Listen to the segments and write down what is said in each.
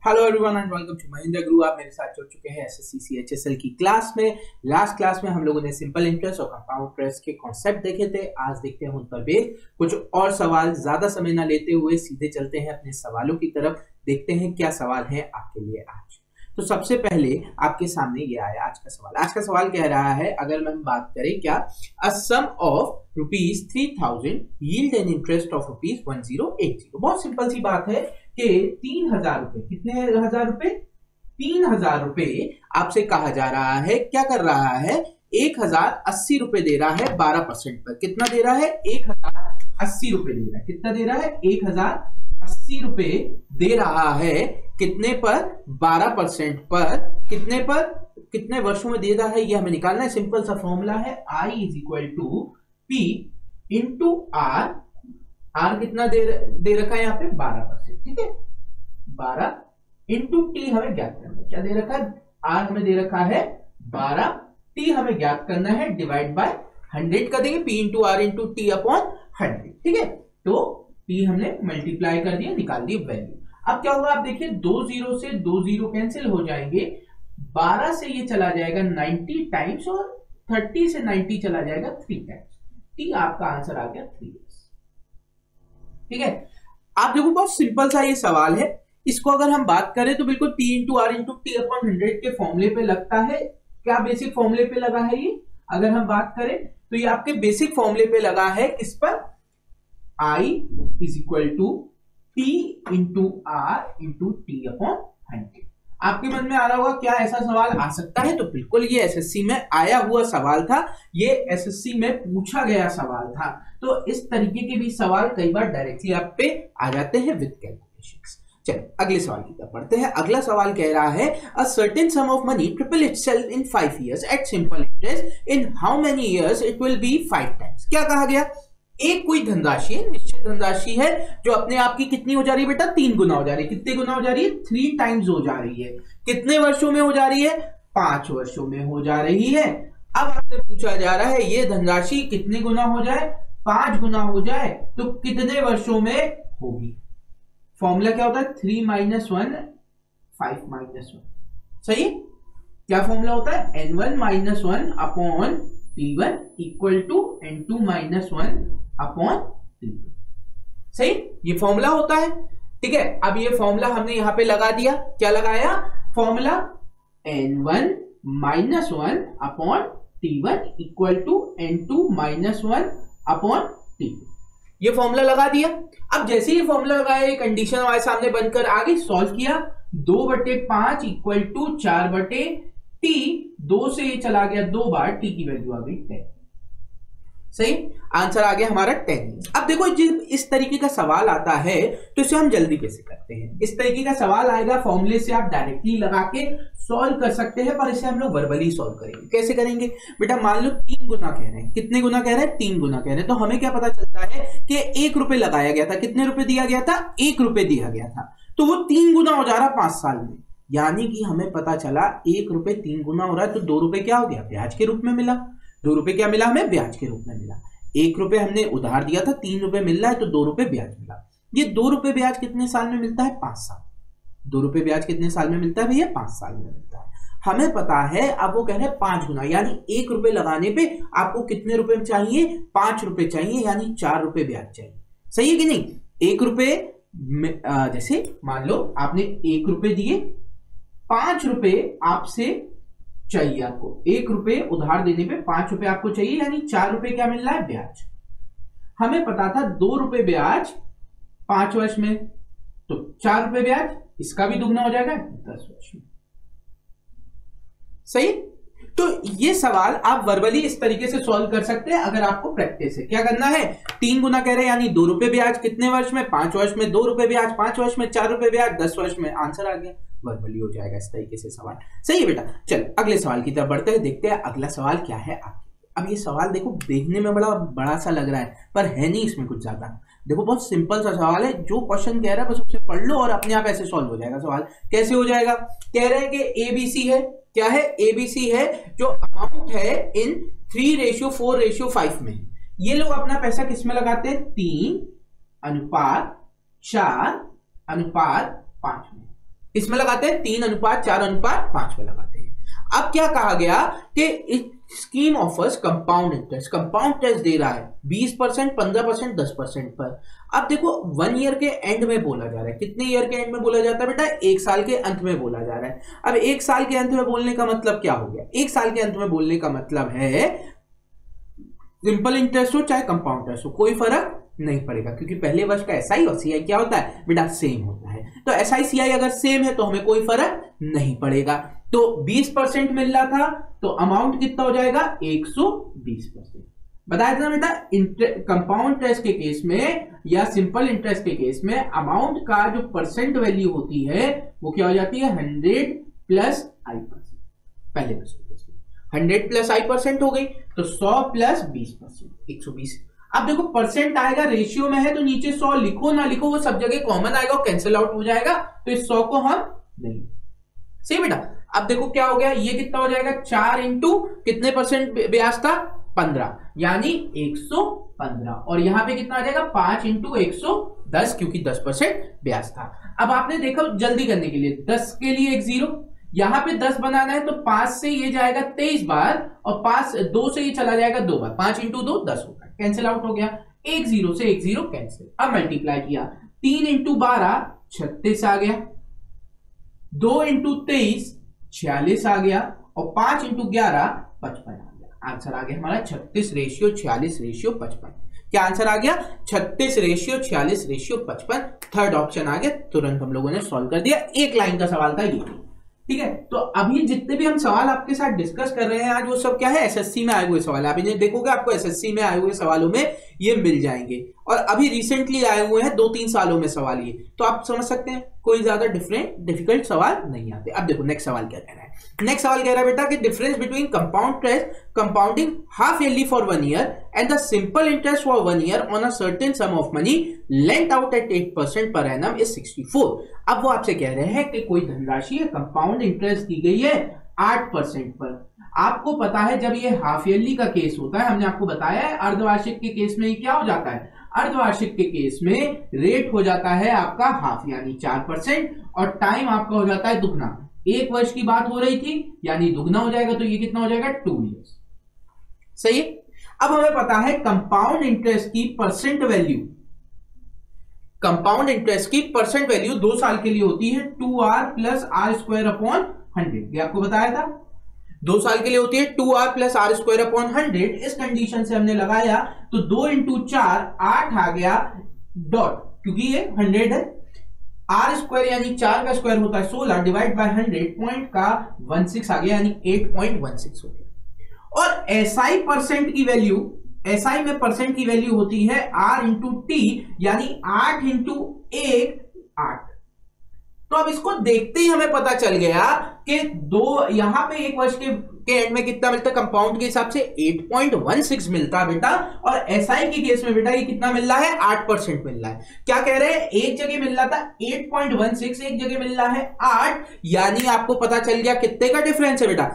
Hello everyone and welcome to Mahindra Guru. आप मेरे साथ जुड़ चुके हैं एसएससी सीएचएसएल की क्लास में। लास्ट क्लास में हम लोगों ने सिंपल इंटरेस्ट और कंपाउंड इंटरेस्ट के कॉन्सेप्ट देखे थे। आज देखते हैं उन पर बेस्ड कुछ और सवाल। ज्यादा समय ना लेते हुए सीधे चलते हैं अपने सवालों की तरफ। देखते हैं क्या सवाल है आपके लिए आज। तो सबसे पहले आपके सामने ये आया आज का सवाल। आज का सवाल कह रहा है, अगर हम बात करें क्या, a sum of ₹3000 yield an interest of ₹1080। बहुत सिंपल सी बात है कि 3000 रुपए, कितने हजार रुपए, 3000 रुपए आपसे कहा जा रहा है। क्या कर रहा है, 1080 रुपए दे रहा है 12% पर। कितना दे रहा है, 1080 रुपए दे रहा है। कितना दे रहा है, 1080 रुपए दे रहा है। कितने पर, 12% पर। कितने पर, कितने वर्षों में दे रहा है, ये हमें निकालना है। सिंपल सा फॉर्मूला है, I = P into R. R कितना दे रखा है यहाँ पे, 12%। ठीक है, 12 इंटू टी हमें ज्ञात करना है। क्या दे रखा है, आर हमें दे रखा है 12, टी हमें ज्ञात करना है, डिवाइड बाय 100 कर देंगे। P into R into T upon 100। ठीक है, तो P हमने मल्टीप्लाई कर दिया, निकाल दी वैल्यू। अब क्या होगा, आप देखिए 2 0 से 2 0 कैंसिल हो जाएंगे। 12 से ये चला जाएगा 90 टाइम्स और 30 से 90 चला जाएगा 3 टाइम्स। टी आपका आंसर आ गया 3 years। ठीक है, आप देखो बहुत सिंपल सा ये सवाल है। इसको अगर हम बात करें तो बिल्कुल P into R into T upon 100 के फॉर्मूले पे लगता है। क्या बेसिक फॉर्मूले पे लगा है ये, अगर हम बात करें तो ये आपके बेसिक फॉर्मूले पे लगा है। किस पर, I = P into R into T upon 100। आपके मन में आ रहा होगा क्या ऐसा सवाल आ सकता है, तो बिल्कुल ये एसएससी में आया हुआ सवाल था, ये एसएससी में पूछा गया सवाल था। तो इस तरीके के भी सवाल कई बार डायरेक्टली आप पे आ जाते हैं विद कैलकुलेशंस। चलिए अगले सवाल की तरफ बढ़ते हैं। अगला सवाल कह रहा है, a certain sum of money triple itself in 5 years at simple interest, in how many years it will be 5 times। क्या कहा गया, एक कोई धनराशि है, निश्चित धनराशि है, जो अपने आप की कितनी हो जा रही है बेटा, 3 गुना हो जा रही है। कितने गुना हो जा रही है, 3 times हो जा रही है। कितने वर्षों में हो जा रही है, 5 वर्षों में हो जा रही है। अब आपसे पूछा जा रहा है ये धनराशि कितने गुना हो जाए, 5 गुना हो जाए तो कितने वर्षों में होगी। फॉर्मूला क्या होता है, 3 - 1 5 - 1। सही, क्या फॉर्मूला होता है, n1 - 1 upon t1 equal to n2 - 1 upon t2। सही, ये फॉर्मूला होता है। ठीक है, अब ये फॉर्मूला हमने यहां पे लगा दिया। क्या लगाया, formula n1 - 1 upon t1 equal to n2 - 1 upon t2। ये फॉर्मूला लगा दिया। अब जैसे ही फॉर्मूला लगाया, ये कंडीशन हमारे सामने बनकर आगे सॉल्व किया। 2/5 इक्वल टू 4/t। 2 से ये चला गया 2 बार, टी की वैल्यू आ गई 10। सही, आंसर आ गया हमारा 10। अब देखो जब इस तरीके का सवाल आता है तो इसे हम जल्दी कैसे करते हैं। इस तरीके का सवाल आएगा, फॉर्मूले से आप डायरेक्टली लगा के सॉल्व कर सकते हैं, पर इसे हम लोग वर्बली सॉल्व करेंगे। कैसे करेंगे बेटा, मान लो 3 गुना कह रहे हैं। कितने गुना कह रहे हैं, 3 गुना कह रहे हैं। तो हमें क्या पता चलता है कि 1 रुपए लगाया गया था। कितने रुपए दिया गया था, 1 रुपए दिया गया था। तो वो 3 गुना हो जा रहा 5 साल में। यानी कि हमें पता चला 1 रुपए 3 गुना हो रहा है, तो 2 रुपए क्या हो गया, ब्याज के रूप में मिला। 2 रुपए क्या मिला हमें, ब्याज के रूप में मिला। 1 रुपए हमने उधार दिया था, 3 रुपए मिल रहा है, तो 2 रुपए ब्याज मिला। ये 2 रुपए ब्याज कितने साल में मिलता है, 5 साल। 2 रुपए ब्याज कितने साल में मिलता है भैया, 5 साल में मिलता है। हमें पता है, अब वो कह रहे हैं 5 गुना, यानी 1 रुपए लगाने पे आपको कितने रुपए चाहिए, 5 रुपए चाहिए, यानी 4 रुपए ब्याज चाहिए। सही है कि नहीं। 1 रुपए जैसे मान लो आपने 1 रुपए दिए, 5 रुपए आपसे चाहिए आपको। 1 रुपए उधार देने पे 5 रुपए आपको चाहिए, यानी 4 रुपए क्या मिल रहा है, ब्याज। हमें पता था 2 रुपए ब्याज 5 वर्ष में, तो 4 रुपए ब्याज, इसका भी दुगना हो जाएगा 10 वर्ष में। सही, तो ये सवाल आप वर्बली इस तरीके से सॉल्व कर सकते हैं अगर आपको प्रैक्टिस है। क्या करना है, 3 गुना कह रहे हैं, यानी 2 रुपए ब्याज कितने वर्ष में, 5 वर्ष में। 2 रुपए ब्याज 5 वर्ष में, 4 रुपए ब्याज 10 वर्ष में। आंसर आ गया, वर्बली हो जाएगा इस तरीके से सवाल। सही है बेटा, चल अगले सवाल की तरफ बढ़ते हैं, देखते हैं अगला सवाल क्या है आपके। अब ये सवाल देखो देखने में बड़ा सा लग रहा है, पर है नहीं इसमें कुछ ज्यादा। देखो बहुत सिंपल सा सवाल है, जो क्वेश्चन कह रहा है बस उसे पढ़ लो और अपने आप ऐसे सॉल्व हो जाएगा सवाल। कैसे हो जाएगा, कह रहे हैं कि एबीसी है। क्या है, एबीसी है, जो अमाउंट है इन 3:4:5 में। ये लोग अपना पैसा किस में लगाते हैं, 3:4:5 में। किसमें लगाते हैं? 3:4:5 में लगाते हैं। अब क्या कहा गया कि scheme offers compound interest, compound interest दे रहा है 20%, 15%, 10% पर। अब देखो 1 ईयर के एंड में बोला जा रहा है। कितने ईयर के एंड में बोला जाता है बेटा? 1 साल के अंत में बोला जा रहा है। अब 1 साल के अंत में बोलने का मतलब क्या हो गया? 1 साल के अंत में बोलने का मतलब है सिंपल इंटरेस्ट हो चाहे कंपाउंड इंटरेस्ट हो, कोई फर्क नहीं पड़ेगा, क्योंकि पहले वर्ष का एसआई और सीआई क्या होता है बेटा? सेम होता है। तो एसआई सीआई अगर सेम है तो हमें कोई फर्क नहीं पड़ेगा। तो 20% मिल रहा था तो अमाउंट कितना हो जाएगा? 120%। बताया था बेटा कंपाउंड इंटरेस्ट के केस में या सिंपल इंटरेस्ट के केस में अमाउंट का जो परसेंट वैल्यू होती है वो क्या हो जाती है? 100 प्लस i%। पहले वर्ष 100 प्लस i% हो गई तो 100 प्लस 20%, 120। अब देखो परसेंट आएगा, रेशियो में है तो नीचे 100 लिखो ना लिखो वो सब जगह कॉमन आएगा और कैंसिल आउट हो जाएगा, तो इस 100 को हम नहीं। सही बेटा। अब देखो क्या हो गया, ये कितना हो जाएगा? 4 इंटू कितने परसेंट ब्याज था? 15, यानी 115। और यहां पे कितना आ जाएगा? 5 इंटू 110, क्योंकि 10% ब्याज था। अब आपने देखा जल्दी करने के लिए 10 के लिए एक 0, यहां पे 10 बनाना है तो 5 से ये जाएगा 23 बार और 2 से ये चला जाएगा 2 बार। 5 इंटू 2 10 होगा, कैंसिल आउट हो गया। एक 0 से एक 0 कैंसिल। अब मल्टीप्लाई किया, 3 इंटू 12 36 आ गया, 2 इंटू 23 46 आ गया और 5 इंटू 11 55 आ गया। आंसर आ गया हमारा 36:40:55। क्या आंसर आ गया? 36:40:55। थर्ड ऑप्शन आ गया, तुरंत हम लोगों ने सॉल्व कर दिया। एक लाइन का सवाल था ये, ठीक है। तो अभी जितने भी हम सवाल आपके साथ डिस्कस कर रहे हैं आज, वो सब क्या है? एसएससी में आए हुए सवाल। आप इन्हें देखोगे आपको एसएससी में आए हुए सवालों में ये मिल जाएंगे, और अभी रिसेंटली आए हुए हैं 2-3 सालों में सवाल ये, तो आप समझ सकते हैं कोई ज्यादा डिफिकल्ट सवाल नहीं आते। अब देखो नेक्स्ट सवाल क्या कह रहा है। नेक्स्ट सवाल कह रहा है बेटा कि difference between compound interest compounding half yearly for 1 year and the simple interest for 1 year on a certain sum of money lent out at 8% पर एनम इज 64। अब वो आपसे कह रहे हैं कि कोई धनराशि है, कंपाउंड इंटरेस्ट दी गई है 8% पर। आपको पता है जब ये हाफ ईयरली का केस होता है, हमने आपको बताया है अर्धवार्षिक के केस में क्या हो जाता है? अर्धवार्षिक के केस में रेट हो जाता है आपका हाफ यानी 4% और टाइम आपका हो जाता है दुगना। 1 वर्ष की बात हो रही थी यानी दुगना हो जाएगा, तो ये कितना हो जाएगा? 2 इयर्स। सही है। अब हमें पता है कंपाउंड इंटरेस्ट की परसेंट वैल्यू, कंपाउंड इंटरेस्ट की परसेंट वैल्यू 2 साल के लिए होती है 2r प्लस r²/100। ये आपको बताया था 2 साल के लिए होती है 2r प्लस r²/100। इस कंडीशन से हमने लगाया तो 2 इंटू 4 8 आ गया डॉट, क्योंकि ये 100 है। r² यानी 4 का स्क्वायर होता है 16 डिवाइड बाय 100 पॉइंट का 16 आ गया, यानी 8.16 हो गया। और एसआई परसेंट की वैल्यू, एसआई में परसेंट की वैल्यू होती है r इंटू टी, यानी 8 इंटू 1 8। तो अब इसको देखते ही हमें पता चल गया कि यहां पे 1 वर्ष के एंड में कितना मिलता है? कंपाउंड के हिसाब से 8.16 मिलता है बेटा, और एसआई के केस में बेटा ये कितना मिल रहा है? 8% मिल रहा है। क्या कह रहे हैं? एक जगह मिल रहा था 8.16, एक जगह मिल रहा है 8, यानी आपको पता चल गया कितने का डिफरेंस है बेटा?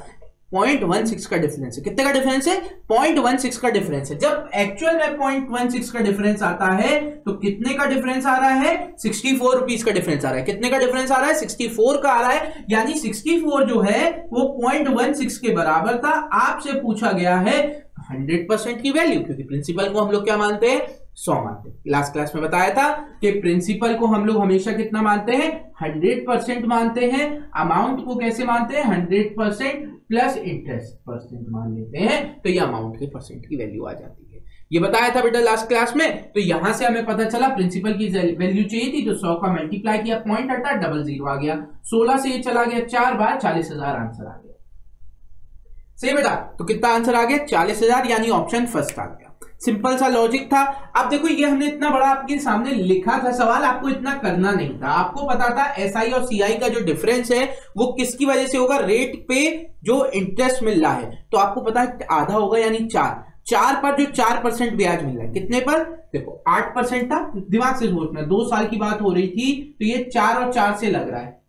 0.16 का डिफरेंस है। कितने का डिफरेंस है? 0.16 का डिफरेंस है। जब एक्चुअल में 0.16 का डिफरेंस आता है तो कितने का डिफरेंस आ रहा है? 64 रुपीस का डिफरेंस आ रहा है। कितने का डिफरेंस आ रहा है? 64 का आ रहा है, यानी 64 जो है वो 0.16 के बराबर था। आपसे पूछा गया है 100% की वैल्यू, क्योंकि प्रिंसिपल को हम लोग क्या मानते हैं? 100 मानते हैं। लास्ट क्लास में बताया था कि प्रिंसिपल को हम लोग हमेशा कितना मानते हैं? 100% मानते हैं। अमाउंट को कैसे मानते हैं? 100% प्लस इंटरेस्ट परसेंट मान लेते हैं, तो ये अमाउंट के परसेंट की वैल्यू आ जाती है। ये बताया था बेटा लास्ट क्लास में। तो यहां से हमें पता चला प्रिंसिपल की वैल्यू चाहिए थी, तो 100 का मल्टीप्लाई किया, पॉइंट हटा, 00 आ गया। 16 से ये चला गया 4 बार, 40,000 आंसर आ गया। सही बेटा। तो कितना आंसर आ गया? 40,000, यानी ऑप्शन फर्स्ट आ गया। सिंपल सा लॉजिक था। अब देखो ये हमने इतना बड़ा आपके सामने लिखा था सवाल, आपको इतना करना नहीं था। आपको पता था एसआई और सीआई का जो डिफरेंस है वो किसकी वजह से होगा? रेट पे जो इंटरेस्ट मिल रहा है, तो आपको पता है आधा होगा, यानी 4 पर जो 4% ब्याज मिल रहा है। कितने पर? देखो 8% था, दिमाग से सोचना, 2 साल की बात हो रही थी तो ये 4 और 4 से लग रहा है।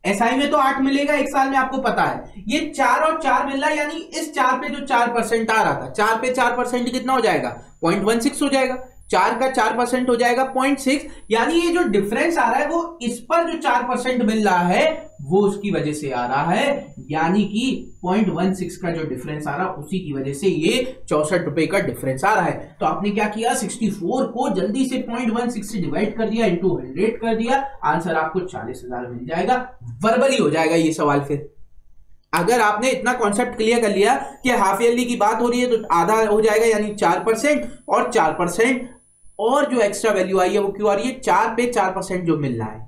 एसआई में तो 8 मिलेगा 1 साल में, आपको पता है। ये 4 और 4 मिल रहा है, यानी इस 4 पे जो 4% आ रहा था, 4 पे 4% कितना हो जाएगा? 0.16 हो जाएगा। 4 का 4% हो जाएगा 0.6, यानी ये जो डिफरेंस आ रहा है वो इस पर जो 4% मिल रहा है वो उसकी वजह से आ रहा है, यानी कि 0.16 का जो डिफरेंस आ रहा है उसी की वजह से ये 64 रुपए का डिफरेंस आ रहा है। तो आपने क्या किया, 64 को जल्दी से 0.16 से डिवाइड कर दिया, इंटू 100 कर दिया, आंसर आपको 40,000 मिल जाएगा। वर्बली हो जाएगा ये सवाल। फिर अगर आपने इतना कॉन्सेप्ट क्लियर कर लिया कि हाफ ईयरली की बात हो रही है तो आधा हो जाएगा यानी 4%, और 4% और जो एक्स्ट्रा वैल्यू आई है वो क्यों आ रही है, 4 पे 4% जो मिल रहा है।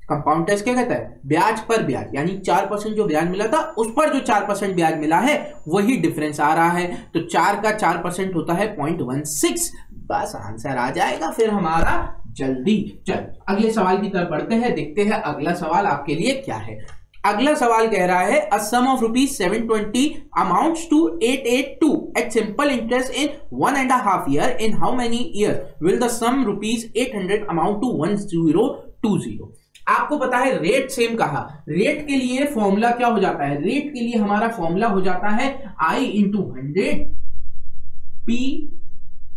कंपाउंड इंटरेस्ट क्या कहता है, ब्याज पर ब्याज, यानी 4% जो ब्याज मिला था उस पर जो 4% ब्याज मिला है वही डिफरेंस आ रहा है। तो 4 का 4% होता है 0.16, बस आंसर आ जाएगा फिर हमारा जल्दी। चल अगले सवाल की तरफ बढ़ते हैं, देखते हैं अगला सवाल आपके लिए क्या है। अगला सवाल कह रहा है a sum of ₹720 amounts to 882 at simple interest in 1.5 year, in how many year will the sum ₹800 amount to 1020। आपको पता है रेट सेम कहा, रेट के लिए फॉर्मूला क्या हो जाता है, रेट के लिए हमारा फॉर्मूला हो जाता है I into 100 P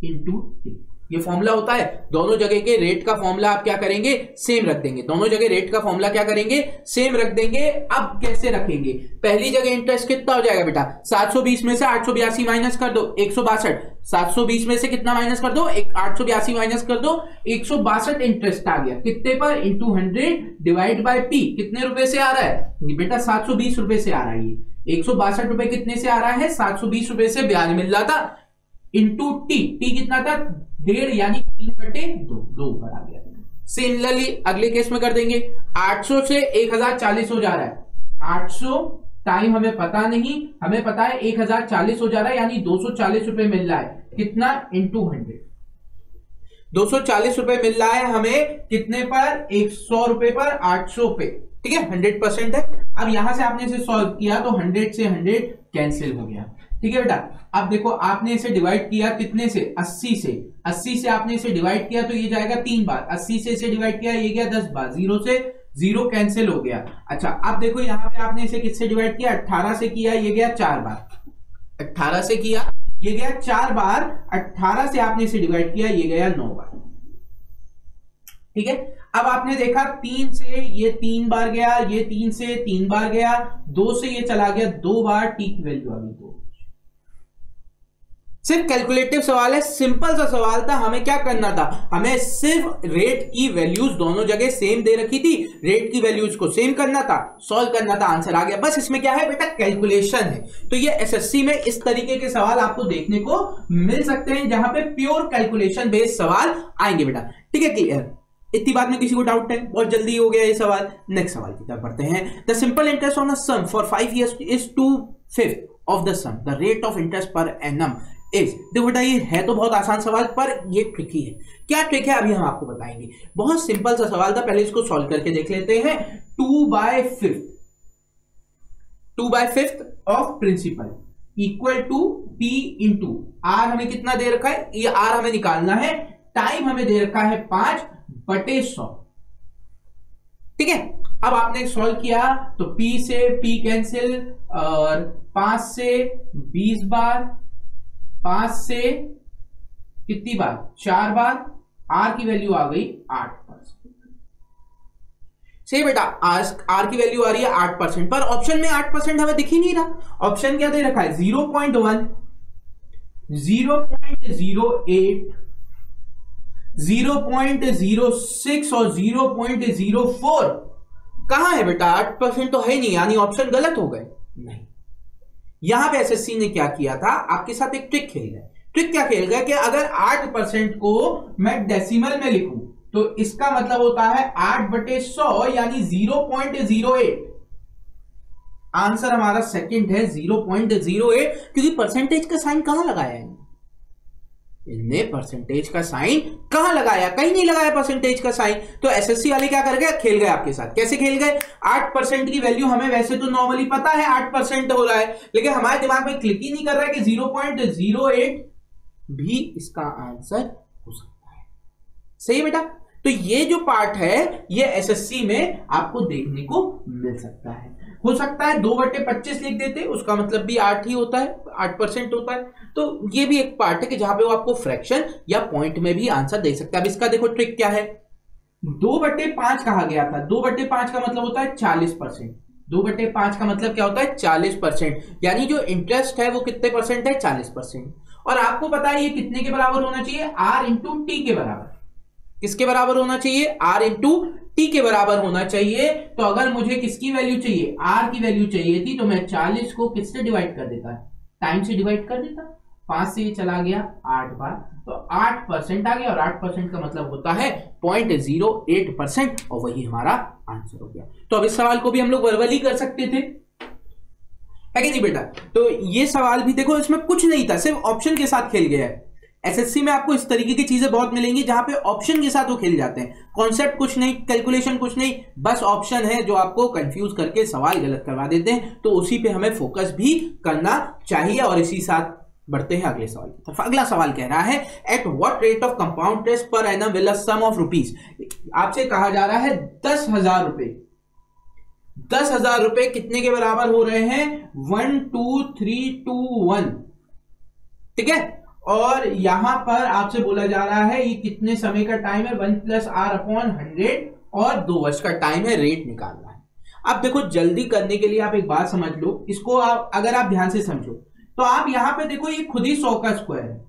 into T। ये फॉर्मूला होता है, दोनों जगह के रेट का फॉर्मूला आप क्या करेंगे, सेम रख देंगे। दोनों जगह रेट का फॉर्मूला क्या करेंगे, सेम रख देंगे। अब कैसे रखेंगे, पहली जगह इंटरेस्ट कितना हो जाएगा बेटा, 720 में से 882 माइनस कर दो, 162। 720 में से कितना माइनस कर दो, 882 माइनस कर दो, 162 इंटरेस्ट आ गया कितने पर, इंटू 100 डिवाइड बाय पी। कितने रुपए से आ रहा है बेटा, 720 रुपए से आ रहा है। ये 162 रुपए कितने से आ रहा है, 720 रुपए से ब्याज मिल रहा था, इंटू टी। टी कितना था, 1.5 यानी 3/2, 2 ऊपर आ गया। सिमिलरली अगले केस में कर देंगे, 800 से 1040 हो जा रहा है, 800 टाइम हमें पता नहीं, हमें पता है 1040 हो जा रहा है, यानी 240 रुपए मिल रहा है, कितना, इंटू 100। 240 रुपए मिल रहा है हमें कितने पर, 100 रुपए पर 800 पे, ठीक है, 100% है। अब यहां से आपने इसे सॉल्व किया तो 100 से 100 कैंसिल हो गया, ठीक है बेटा। अब देखो आपने इसे डिवाइड किया कितने से, 80 से, 80 से आपने इसे डिवाइड किया तो ये जाएगा 3 बार, 80 से इसे डिवाइड किया ये गया 10 बार, 0 से 0 कैंसिल हो गया। अच्छा अब देखो यहाँ पे आपने इसे किससे डिवाइड किया, 18 से किया, ये गया 4 बार, 18 से किया ये गया 4 बार, 18 से आपने इसे डिवाइड किया ये गया 9 बार, ठीक है। अब आपने देखा 3 से ये 3 बार गया, ये 3 से 3 बार गया, 2 से ये चला गया 2 बार, टी की वैल्यू आ गई 2। सिर्फ कैलकुलेटिव सवाल है, सिंपल सा सवाल था। हमें क्या करना था, हमें सिर्फ रेट की वैल्यूज दोनों जगह सेम दे रखी थी, रेट की वैल्यूज को सेम करना था, सॉल्व करना था, आंसर आ गया। बस इसमें क्या है बेटा, कैलकुलेशन है। तो ये एसएससी में इस तरीके के सवाल आपको देखने को मिल सकते हैं जहां पे प्योर कैलकुलेशन बेस्ड सवाल आएंगे बेटा, ठीक है, क्लियर। इतनी बात में किसी को डाउट है, बहुत जल्दी हो गया ये सवाल। नेक्स्ट सवाल की तरफ बढ़ते हैं। The simple interest on a sum for 5 years is 2/5 of the sum, the rate of interest per annum is. देखो बेटा ये है तो बहुत आसान सवाल, पर ये ट्रिकी है। क्या ट्रिक है अभी हम आपको बताएंगे। बहुत सिंपल सा सवाल था, पहले इसको सॉल्व करके देख लेते हैं। 2/5 of principal equal to P into R. हमें कितना दे रखा है, ये आर हमें निकालना है, टाइम हमें दे रखा है 5/100, ठीक है। अब आपने सॉल्व किया तो P से P कैंसिल, और 5 से 20 बार, 5 से कितनी बार, 4 बार, R की वैल्यू आ गई 8%। सही बेटा, R की वैल्यू आ रही है 8%, पर ऑप्शन में 8% हमें दिख ही नहीं रहा। ऑप्शन क्या दे रखा है, 0.1, 0.08, 0.06 और 0.04। कहां है बेटा, 8% तो है नहीं, यानी ऑप्शन गलत हो गए। नहीं, यहां पे एसएससी ने क्या किया था, आपके साथ एक ट्रिक खेल गया। ट्रिक क्या खेल गया कि अगर 8% को मैं डेसिमल में लिखूं तो इसका मतलब होता है 8/100 यानी 0.08। आंसर हमारा सेकंड है 0.08, क्योंकि परसेंटेज का साइन कहां लगाया है इनने, परसेंटेज का साइन कहां लगाया, कहीं नहीं लगाया परसेंटेज का साइन। तो एसएससी वाले क्या कर गए, खेल गए आपके साथ। कैसे खेल गए, 8% की वैल्यू हमें वैसे तो नॉर्मली पता है 8% हो रहा है, लेकिन हमारे दिमाग में क्लिक ही नहीं कर रहा है कि 0.08 भी इसका आंसर हो सकता है। सही बेटा, तो ये जो पार्ट है ये एसएससी में आपको देखने को मिल सकता है। हो सकता है 2/25 लिख देते, उसका मतलब भी 8 ही होता है, 8% होता है। तो ये भी एक पार्ट है कि जहां पे वो आपको फ्रैक्शन या पॉइंट में भी आंसर दे सकता है। अब इसका देखो ट्रिक क्या है, 2/5 कहा गया था, 2/5 का मतलब होता है 40%। 2/5 का मतलब क्या होता है 40%, यानी जो इंटरेस्ट है वो कितने परसेंट है 40%। और आपको पता है ये कितने के बराबर होना चाहिए, R इंटू टी के बराबर। किसके बराबर होना चाहिए, R इंटू टी के बराबर होना चाहिए। तो अगर मुझे किसकी वैल्यू चाहिए, R की वैल्यू चाहिए थी, तो मैं 40 को किससे डिवाइड कर देता, टाइम से डिवाइड कर देता। 5 से ये चला गया 8 बार, तो 8% आ गया, और 8% का मतलब होता है 0.08%, और वही हमारा आंसर हो गया। तो अब इस सवाल को भी हम लोग वर्बली कर सकते थे, है कि नहीं बेटा। तो ये सवाल भी देखो, इसमें कुछ नहीं था, सिर्फ ऑप्शन के साथ खेल गया है। एसएससी में आपको इस तरीके की चीजें बहुत मिलेंगी जहां पे ऑप्शन के साथ वो खेल जाते हैं, कॉन्सेप्ट कुछ नहीं, कैलकुलेशन कुछ नहीं, बस ऑप्शन है जो आपको कंफ्यूज करके सवाल गलत करवा देते हैं। तो उसी पे हमें फोकस भी करना चाहिए। और इसी साथ बढ़ते हैं अगले सवाल की तरफ। अगला सवाल कह रहा है, at what rate of compound interest per annum will a sum of rupees. आपसे कहा जा रहा है 10,000 रुपए, 10,000 रुपए कितने के बराबर हो रहे हैं, 1 2 3 2 1, ठीक है। और यहां पर आपसे बोला जा रहा है ये कितने समय का टाइम है, 1 + R/100, और 2 वर्ष का टाइम है, रेट निकालना है। अब देखो जल्दी करने के लिए आप एक बात समझ लो, इसको अगर आप ध्यान से समझो तो आप यहां पे देखो ये खुद ही 100 का स्क्वायर है,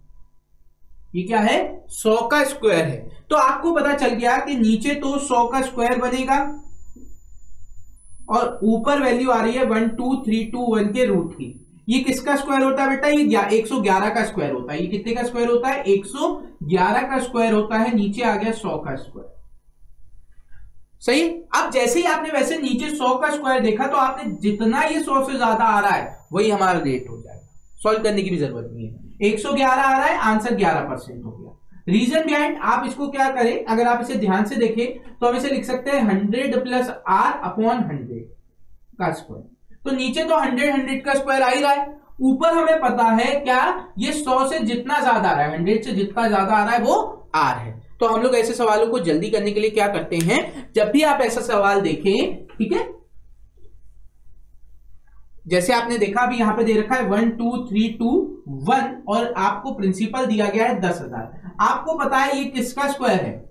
ये क्या है 100 का स्क्वायर है। तो आपको पता चल गया कि नीचे तो 100 का स्क्वायर बनेगा, और ऊपर वैल्यू आ रही है 1 2 3 2 1 के रूट की। ये किसका स्क्वायर होता है बेटा, ये 111 का स्क्वायर होता है। ये कितने का स्क्वायर होता है, 111 का स्क्वायर होता है। नीचे आ गया 100 का स्क्वायर, सही। अब जैसे ही आपने वैसे नीचे 100 का स्क्वायर देखा, तो आपने जितना ये 100 से ज्यादा आ रहा है वही हमारा रेट हो जाएगा, सॉल्व करने की भी जरूरत नहीं है। 111 आ रहा है, आंसर 11% हो गया। रीजन बिहाइंड, आप इसको क्या करें, अगर आप इसे ध्यान से देखें तो हम इसे लिख सकते हैं 100 + R/100 का स्क्वायर। तो नीचे तो 100 का स्क्वायर आ ही रहा है, ऊपर हमें पता है क्या, ये 100 से जितना ज्यादा आ रहा है, 100 से जितना ज्यादा आ रहा है वो R है। तो हम लोग ऐसे सवालों को जल्दी करने के लिए क्या करते हैं, जब भी आप ऐसा सवाल देखें, ठीक है, जैसे आपने देखा अभी यहां पे दे रखा है 1 2 3 2 1, और आपको प्रिंसिपल दिया गया है 10,000। आपको पता है ये किसका स्क्वायर है,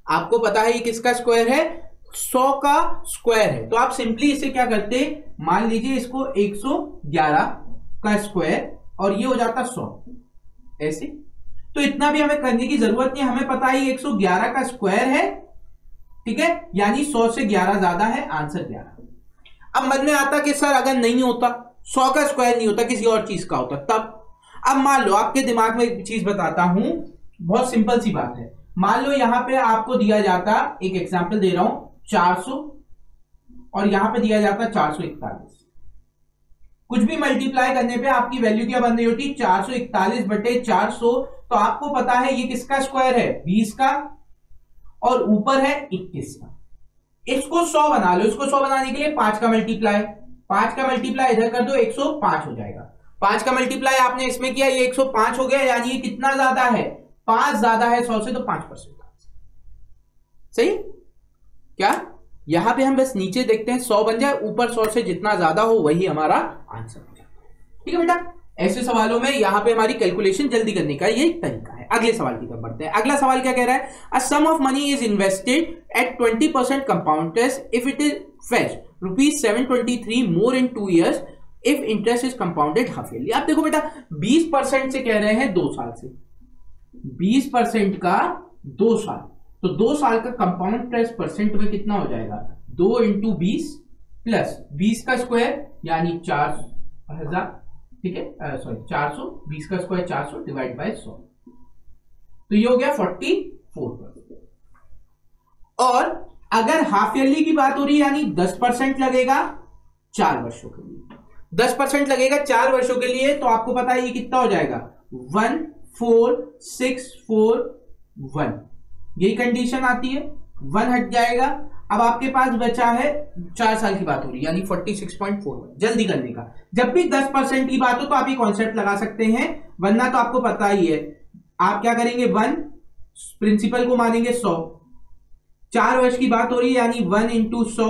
आपको पता है ये किसका स्क्वायर है, 100 का स्क्वायर है। तो आप सिंपली इसे क्या करते, मान लीजिए इसको 111 का स्क्वायर, और ये हो जाता 100 ऐसे। तो इतना भी हमें करने की जरूरत नहीं, हमें पता है 111 का स्क्वायर है, ठीक है, यानी 100 से 11 ज्यादा है, आंसर 11। अब मन में आता कि सर अगर नहीं होता, 100 का स्क्वायर नहीं होता, किसी और चीज का होता, तब। अब मान लो आपके दिमाग में एक चीज बताता हूं, बहुत सिंपल सी बात है। मान लो यहां पे आपको दिया जाता, एक एग्जांपल दे रहा हूं, 400, और यहां पे दिया जाता 441। कुछ भी मल्टीप्लाई करने पे आपकी वैल्यू क्या बन रही होती, 441/400। तो आपको पता है ये किसका स्क्वायर है, 20 का, और ऊपर है 21 का। इसको 100 बना लो, इसको 100 बनाने के लिए 5 का मल्टीप्लाई, 5 का मल्टीप्लाई इधर कर दो, 105 हो जाएगा। 5 का मल्टीप्लाई आपने इसमें किया, ये 105 हो गया, यानी ये कितना ज्यादा है, 5 ज्यादा है 100 से, तो 5%। सही क्या, यहां पे हम बस नीचे देखते हैं 100 बन जाए, ऊपर 100 से जितना ज्यादा हो वही हमारा आंसर हो जाए, ठीक है बेटा। ऐसे सवालों में यहां पे हमारी कैलकुलेशन जल्दी करने का ये तरीका है। अगले सवाल की तरफ बढ़ते हैं। अगला सवाल क्या कह रहा है, a sum of money is invested at 20% compound interest if it is fetch ₹723 more in 2 years if interest is compounded half yearly. आप देखो बेटा 20% से कह रहे हैं 2 साल से, 20% का 2 साल, तो 2 साल का कंपाउंड इंटरेस्ट परसेंट में कितना हो जाएगा, 2 × 20 प्लस 20 का स्क्वायर यानी 4,000, ठीक है, सॉरी 400, 20 का स्क्वायर 400 डिवाइड बाय 100, तो ये हो गया 44%। और अगर हाफ ईयरली की बात हो रही है यानी 10% लगेगा 4 वर्षों के लिए, 10% लगेगा 4 वर्षों के लिए, तो आपको पता है ये कितना हो जाएगा 14641, यही कंडीशन आती है, 1 हट जाएगा। अब आपके पास बचा है 4 साल की बात हो रही है यानी 46.41। जल्दी करने का, जब भी 10% की बात हो तो आप ये कॉन्सेप्ट लगा सकते हैं, वरना तो आपको पता ही है आप क्या करेंगे, 1 प्रिंसिपल को मानेंगे 100, 4 वर्ष की बात हो रही है यानी 1 × 100,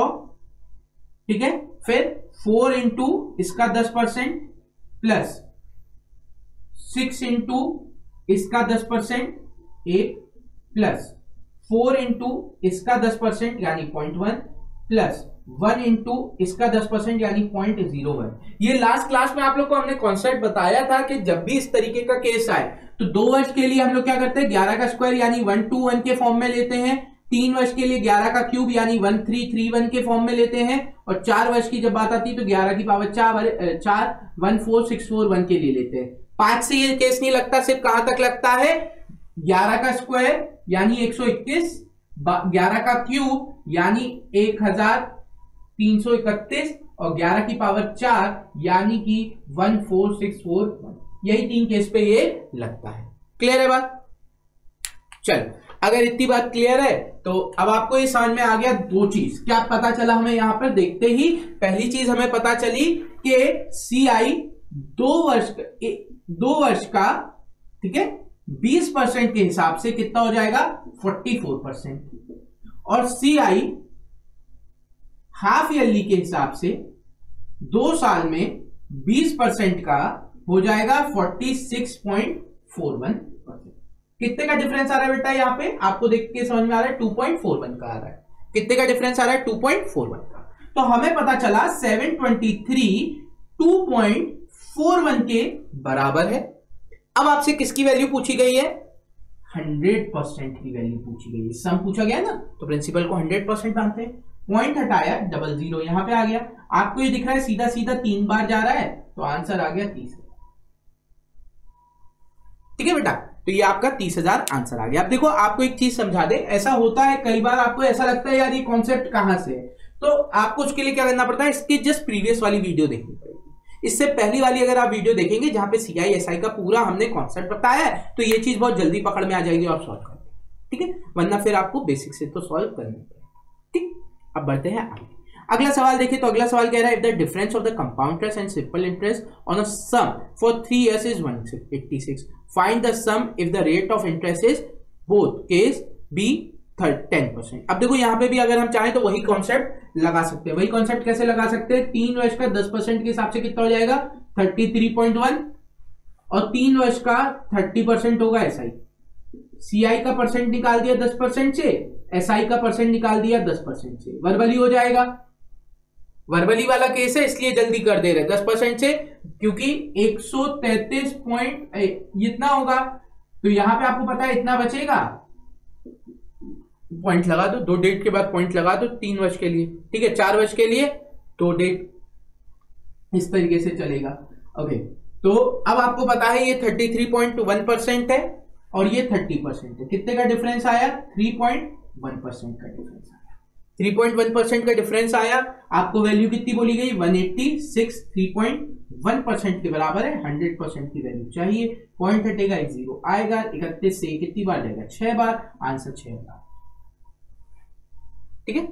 ठीक है, फिर 4 इंटू इसका 10% प्लस 6 इंटू इसका 10% 8 प्लस 4 इंटू इसका 10% यानी 0.1 प्लस 1 इंटू इसका 10% यानी 0.01। ये लास्ट क्लास में आप लोग को हमने कॉन्सेप्ट बताया था कि जब भी इस तरीके का केस आए तो 2 वर्ष के लिए हम लोग क्या करते हैं 11 का स्क्वायर यानी 121 के फॉर्म में लेते हैं, 3 वर्ष के लिए 11 का क्यूब यानी 1331 के फॉर्म में लेते हैं, और 4 वर्ष की जब बात आती है तो 11 की पावर 4 14641 के लिए लेते हैं। 5 से ये केस नहीं लगता, सिर्फ कहां तक लगता है 11 का स्क्वायर यानी 121, 11 का क्यूब यानी 1331 और 11 की पावर 4 यानी कि 14641। यही 3 केस पे ये लगता है। क्लियर है बात? चल, अगर इतनी बात क्लियर है तो अब आपको ये समझ में आ गया। 2 चीज क्या पता चला हमें यहां पर देखते ही। पहली चीज हमें पता चली कि CI 2 वर्ष का, ठीक है, 20% के हिसाब से कितना हो जाएगा 44%, और CI हाफ ईयरली के हिसाब से 2 साल में 20% का हो जाएगा 46.41%। कितने का डिफरेंस आ रहा है बेटा? यहां पे आपको देख के समझ में आ रहा है 2.41 का आ रहा है। कितने का डिफरेंस आ रहा है? 2.41 का। तो हमें पता चला 723 2.41 के बराबर है। अब आपसे किसकी वैल्यू पूछी गई है? 100% की वैल्यू पूछी गई है। सम पूछा गया ना, तो प्रिंसिपल को 100% मानते हैं। पॉइंट हटाया, 00 यहां पे आ गया। आपको ये दिख रहा है सीधा सीधा 3 बार जा रहा है, तो आंसर आ गया 30,000। ठीक है बेटा, तो ये आपका 30,000 आंसर आ गया। अब देखो आपको एक चीज समझा दे, ऐसा होता है कई बार आपको ऐसा लगता है यार ये कॉन्सेप्ट कहां से है, तो आपको उसके लिए क्या करना पड़ता है, इसकी जस्ट प्रीवियस वाली वीडियो देखनी पड़ेगी। इससे पहली वाली अगर आप वीडियो देखेंगे जहां पे CI SI का पूरा हमने कॉन्सेप्ट बताया है, तो ये चीज बहुत जल्दी पकड़ में आ जाएगी और सॉल्व कर देंगे। ठीक है, वरना फिर आपको बेसिक से तो सॉल्व करना पड़ेगा। ठीक, अब बढ़ते हैं आगे। अगला सवाल देखिए, तो अगला सवाल कह रहा है if the difference of the compound interest and simple interest on a sum for 3 years is 186, find the sum if the rate of interest is both case be 10%। अब देखो यहां पे भी अगर हम चाहें तो वही कॉन्सेप्ट लगा सकते हैं। वही कॉन्सेप्ट कैसे लगा सकते हैं? 3 वर्ष का 10% के हिसाब से कितना हो जाएगा 33.1, और 3 वर्ष का 30% होगा SI। CI का परसेंट निकाल दिया 10% से, SI का परसेंट निकाल दिया 10% से, वर्बली हो जाएगा। वर्बली वाला केस है इसलिए जल्दी कर दे रहे 10% से, क्योंकि 133 पॉइंट इतना होगा, तो यहां पे आपको पता है इतना बचेगा। पॉइंट लगा दो, 2 डेट के बाद पॉइंट लगा दो 3 वर्ष के लिए। ठीक है, 4 वर्ष के लिए 2 डेट, इस तरीके से चलेगा। ओके, तो अब आपको पता है ये 33.1% है और ये 30% है। कितने का डिफरेंस आया? 3.1% का डिफरेंस आया। 3.1% का डिफरेंस आया। आपको वैल्यू कितनी बोली गई? 186, 3.1% के बराबर है। 100% की वैल्यू चाहिए। पॉइंट हटेगा, 0 आएगा। 31 से कितनी बार जाएगा? 6 बार। आंसर 6 बार। ठीक है,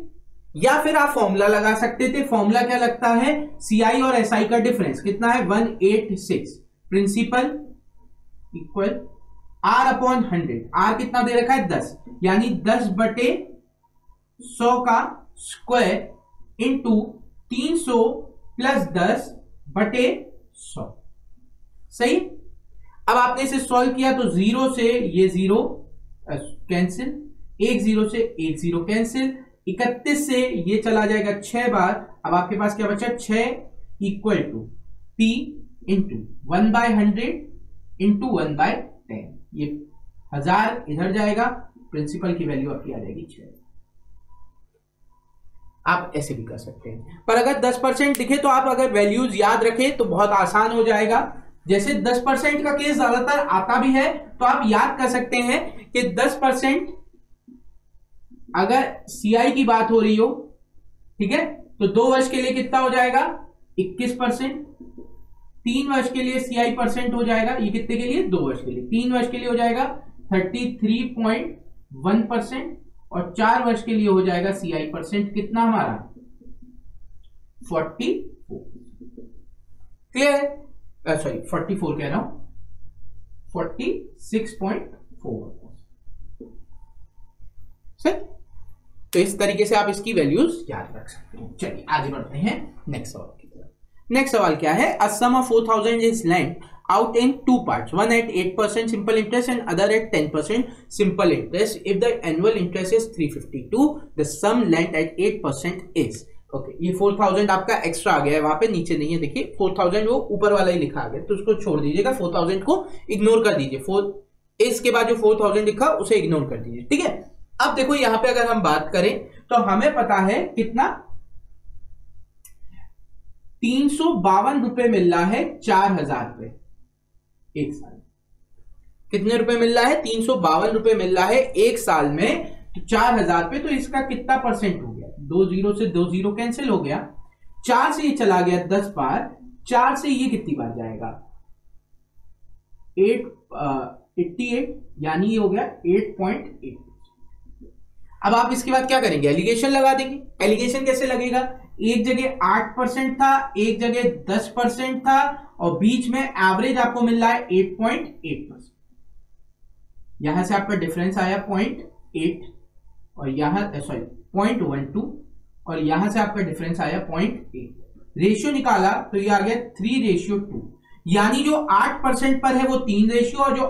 या फिर आप फॉर्मूला लगा सकते थे। फॉर्मूला क्या लगता है? CI और SI का डिफरेंस कितना है? 186। Principal equal R upon 100। R कितना दे रखा है? 10, यानी 10/100 का स्क्वायर इंटू 300 प्लस 10/100। सही। अब आपने इसे सॉल्व किया तो 0 से ये 0 कैंसिल, 1 0 से 1 0 कैंसिल, 31 से ये चला जाएगा 6 बार। अब आपके पास क्या बचा? 6 equal to P into 1/100 into 1/10। ये 1000 इधर जाएगा, प्रिंसिपल की वैल्यू आपकी आ जाएगी 6। आप ऐसे भी कर सकते हैं, पर अगर 10% दिखे तो आप अगर वैल्यूज याद रखें तो बहुत आसान हो जाएगा। जैसे 10% का केस ज्यादातर आता भी है, तो आप याद कर सकते हैं कि 10% अगर CI की बात हो रही हो, ठीक है, तो 2 वर्ष के लिए कितना हो जाएगा? 21%। 3 वर्ष के लिए CI परसेंट हो जाएगा। ये कितने के लिए? 2 वर्ष के लिए। 3 वर्ष के लिए हो जाएगा 33.1%, और 4 वर्ष के लिए हो जाएगा CI परसेंट कितना हमारा? 44। क्लियर है? सॉरी 44 कह रहा हूं, 46.4। सही। तो इस तरीके से आप इसकी वैल्यूज याद रख सकते हैं। चलिए आगे बढ़ते हैं नेक्स्ट सवाल की तरफ। नेक्स्ट सवाल क्या है, a sum of 4000 is lent out in two parts, one at 8% simple interest and other at 10% simple interest. If the annual interest is 352, the sum lent at 8% is okay. ये 4000 आपका extra आ गया है, वहां पे नीचे नहीं है, देखिए 4000 वो ऊपर वाला ही लिखा आ गया, तो उसको छोड़ दीजिएगा, 4000 को इग्नोर कर दीजिए, इसके बाद जो 4000 लिखा उसे इग्नोर कर दीजिए, ठीक है। अब देखो यहां पे अगर हम बात करें तो हमें पता है कितना 352 रुपए मिल रहा है 4000 रुपए एक साल। कितने रुपए मिल रहा है, 352 रुपए मिल रहा है एक साल में, तो 4000 पे, तो इसका कितना परसेंट हो गया, 2 जीरो से 2 जीरो कैंसिल हो गया, 4 से ये चला गया 10 बार, 4 से ये कितनी बार जाएगा 88, यानी ये हो गया 8.8। अब आप इसके बाद क्या करेंगे, एलिगेशन लगा देंगे। एलिगेशन कैसे लगेगा, एक जगह 8% था, एक जगह 10% था, और बीच में एवरेज आपको मिल रहा है 8.8%। यहां से आपका डिफरेंस आया 0.8 और यहां 0.12, और यहां से आपका डिफरेंस आया 0.8। रेशियो निकाला तो ये आ गया 3:2, यानी जो 8% पर है वो 3 रेशियो और जो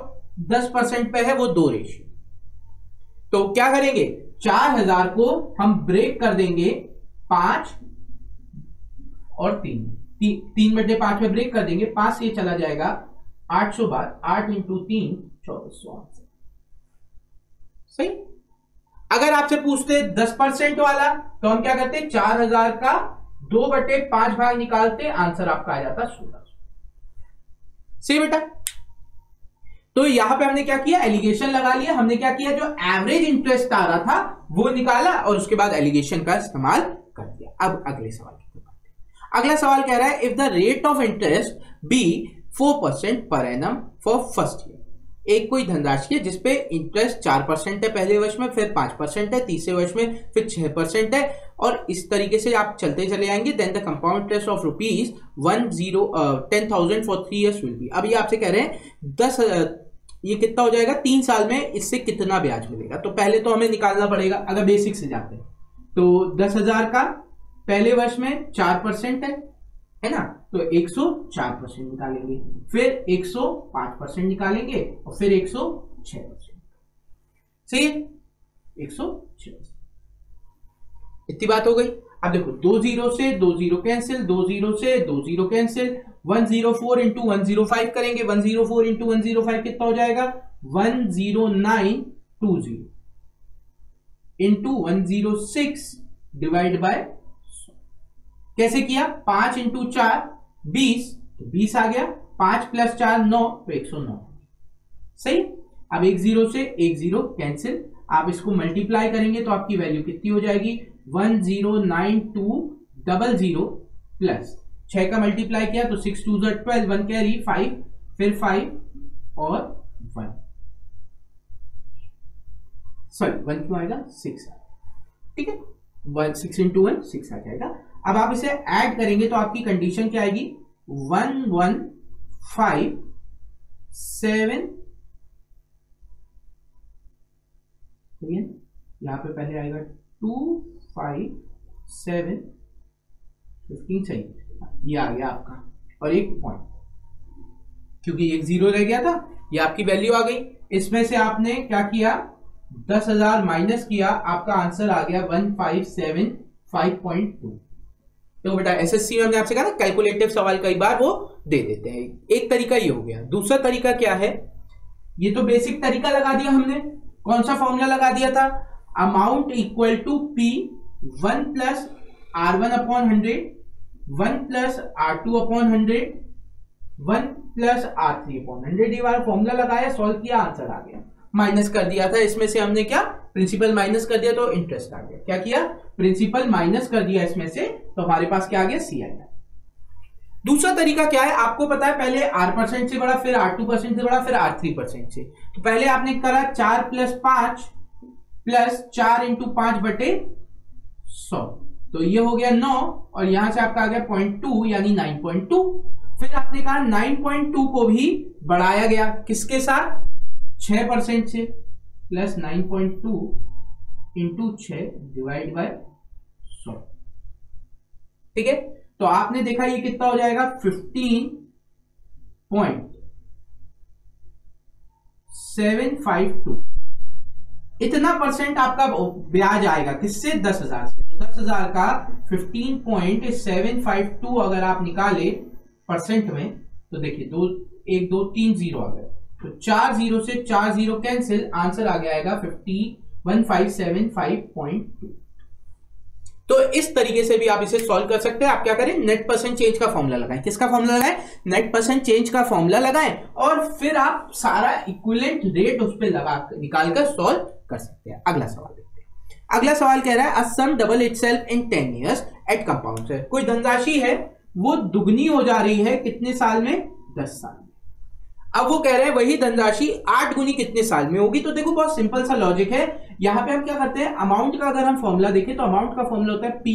10% पर है वो 2 रेशियो। तो क्या करेंगे, 4000 को हम ब्रेक कर देंगे 5 और 3/5 में ब्रेक कर देंगे, 5 से चला जाएगा 800 बार, 8 इंटू 3 2400। सही। अगर आपसे पूछते 10% वाला तो हम क्या करते, 4000 का 2/5 भाग निकालते, आंसर आपका आ जाता 1600। सही बेटा। तो यहां पे हमने क्या किया, एलिगेशन लगा लिया, हमने क्या किया, जो एवरेज इंटरेस्ट आ रहा था वो निकाला और उसके बाद एलिगेशन का इस्तेमाल कर दिया। अब अगले सवाल की बात है। अगला सवाल कह रहा है, if the rate of interest be 4% per annum for first year, एक कोई धनराशि है जिसपे इंटरेस्ट 4% है पहले वर्ष में, फिर 5% है तीसरे वर्ष में, फिर 6% है, और इस तरीके से आप चलते चले आएंगे, then the compound interest of rupees 10,000 for 3 years will be. अब ये आपसे कह रहे हैं ये कितना हो जाएगा 3 साल में, इससे कितना ब्याज मिलेगा। तो पहले तो हमें निकालना पड़ेगा, अगर बेसिक से जाते हैं तो 10,000 का पहले वर्ष में 4% है ना, तो 104% निकालेंगे, फिर 105% निकालेंगे, और फिर 106%। सही है, 106%। इतनी बात हो गई। अब देखो 2 जीरो से 2 जीरो कैंसिल, 2 जीरो से 2 जीरो कैंसिल, 104 इंटू 105 करेंगे, 104 इंटू 105 कितना हो जाएगा 10920 इंटू 106 डिवाइड बाय 100। कैसे किया, 5 इंटू 4 20, तो 20 आ गया, 5 प्लस 4 9, तो 109। सही। अब 1 जीरो से 1 जीरो कैंसिल, आप इसको मल्टीप्लाई करेंगे तो आपकी वैल्यू कितनी हो जाएगी 109200 प्लस 6 का मल्टीप्लाई किया तो 6 2 12, 1 कैरी 5, फिर 5 और 1, सॉरी 1 क्यों आएगा 6, ठीक है, 6 इंटू 1 6 आ जाएगा। अब आप इसे ऐड करेंगे तो आपकी कंडीशन क्या आएगी 1157, यहां पे पहले आएगा 257 15 चाहिए, ये आ गया आपका, और 1 पॉइंट, क्योंकि 1 जीरो रह गया था, ये आपकी वैल्यू आ गई। इसमें से आपने क्या किया 10,000 माइनस किया, आपका आंसर आ गया 1575.2। तो बेटा एसएससी में हमने आपसे कहा ना कैलकुलेटिव सवाल कई बार वो दे देते हैं। एक तरीका ये हो गया। दूसरा तरीका क्या है, ये तो बेसिक तरीका लगा दिया हमने, कौन सा फॉर्मूला लगा दिया था, amount equal to P 1 plus R1 upon 100, 1 plus R2 upon 100, 1 plus R3 upon 100। ये वाला फॉर्मूला लगाया, सॉल्व किया, आंसर आ गया। माइनस कर दिया था इसमें से हमने, क्या प्रिंसिपल माइनस कर दिया तो इंटरेस्ट आ गया। क्या किया, प्रिंसिपल माइनस कर दिया इसमें से, तो हमारे पास क्या आ गया सी आ गया। दूसरा तरीका क्या है, आपको पता है पहले R% से बड़ा, फिर R2% से बड़ा, फिर R3% से। तो पहले आपने करा 4 प्लस 5 प्लस 4 इंटू 5 बटे 100, तो ये हो गया 9, और यहां से आपका आ गया 0.2 यानी 9.2। फिर आपने कहा 9.2 को भी बढ़ाया गया, किसके साथ 6% से, प्लस 9.2 इंटू 6 डिवाइड बाय 100। ठीक है, तो आपने देखा ये कितना हो जाएगा 15.752। इतना परसेंट आपका ब्याज आएगा किससे, 10,000 से। तो 10,000 का 15.752 अगर आप निकाले परसेंट में, तो देखिए 2 1 2 3 जीरो आ गए, तो 4 जीरो से 4 जीरो कैंसिल, आंसर आ गया 15,752। तो इस तरीके से भी आप इसे सॉल्व कर सकते हैं। आप क्या करें, नेट परसेंट चेंज का फॉर्मूला लगाएं। किसका फॉर्मूला लगाएं, नेट परसेंट चेंज का फॉर्मूला लगाएं, और फिर आप सारा इक्विवेलेंट रेट उस पर लगा निकालकर सॉल्व कर सकते हैं। अगला सवाल देखते हैं। अगला सवाल कह रहा है, a sum double itself in 10 years at compound. कोई धनराशि है वो दुगनी हो जा रही है कितने साल में, 10 साल में। अब वो कह रहे हैं वही धनराशि 8 गुनी कितने साल में होगी। तो देखो बहुत सिंपल सा लॉजिक है। यहां पे हम क्या करते हैं, अमाउंट का अगर हम फॉर्मूला देखें तो अमाउंट का फॉर्मूला होता है P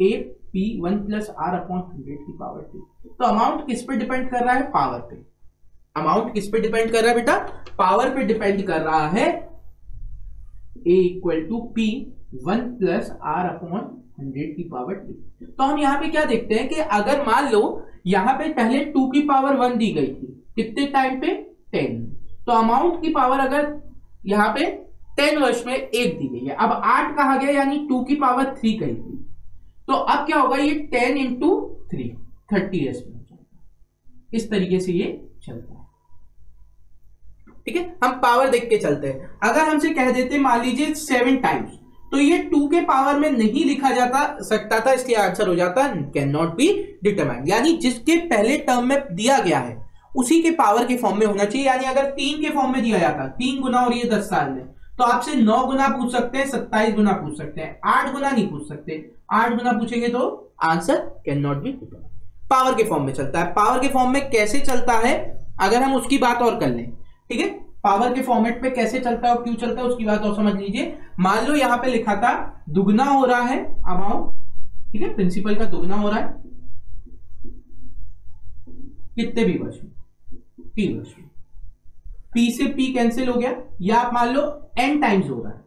A P 1 + R/100 की पावर T। तो अमाउंट किस पे डिपेंड कर रहा है, पावर पे। अमाउंट किस पे डिपेंड कर रहा है बेटा, पावर पे डिपेंड कर रहा है। A = P 1 + R/100 की पावर T। तो हम यहां पे क्या देखते हैं कि अगर मान लो यहां पे पहले 2 की पावर 1 दी गई थी, कितने टाइम पे, 10। तो अमाउंट की पावर अगर यहां पे 10 वर्ष में 1 दी गई है, अब 8 कहा गया यानी 2 की पावर 3 कही थी। तो अब क्या होगा, ये 10 × 3 30 years में चलता है। इस तरीके से ये चलता है। ठीक है, हम पावर देख के चलते हैं। अगर हमसे कह देते मान लीजिए 7 टाइम्स, तो ये 2 के पावर में नहीं लिखा जाता सकता था, इसलिए आंसर हो जाता कैन नॉट बी डिटरमाइंड। यानी जिसके पहले टर्म में दिया गया है उसी के पावर के फॉर्म में होना चाहिए। यानी अगर 3 के फॉर्म में दिया जाता, 3 गुना हो रही है 10 साल में, तो आपसे 9 गुना पूछ सकते हैं, 27 गुना पूछ सकते हैं, 8 गुना नहीं पूछ सकते। 8 गुना पूछेंगे तो answer can not be determined. Power के फॉर्म में चलता है। पावर के फॉर्म में कैसे चलता है, अगर हम उसकी बात और कर लें। ठीक है, पावर के फॉर्मेट पे कैसे चलता है और क्यों चलता है उसकी बात और समझ लीजिए। मान लो यहां पे लिखा था दुगना हो रहा है अमाउंट, ठीक है, प्रिंसिपल का दुगना हो रहा है कितने भी वर्ष में, T वर्ष में। P से P कैंसिल हो गया, या आप मान लो n टाइम्स हो रहा है,